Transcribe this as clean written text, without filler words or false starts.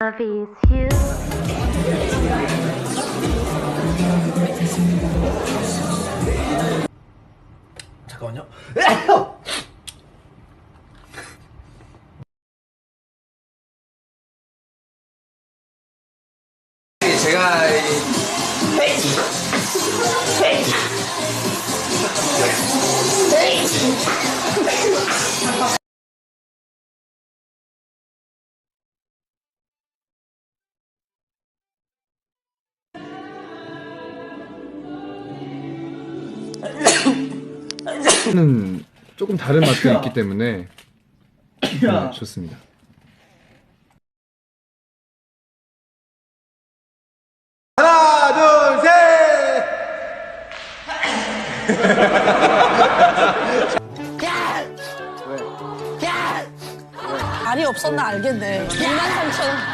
Love is you. 잠깐만요. 제가 는 조금 다른 맛도 있기 때문에 좋습니다. 하나, 둘, 셋. 알이 없었나 알겠네. 23,000원.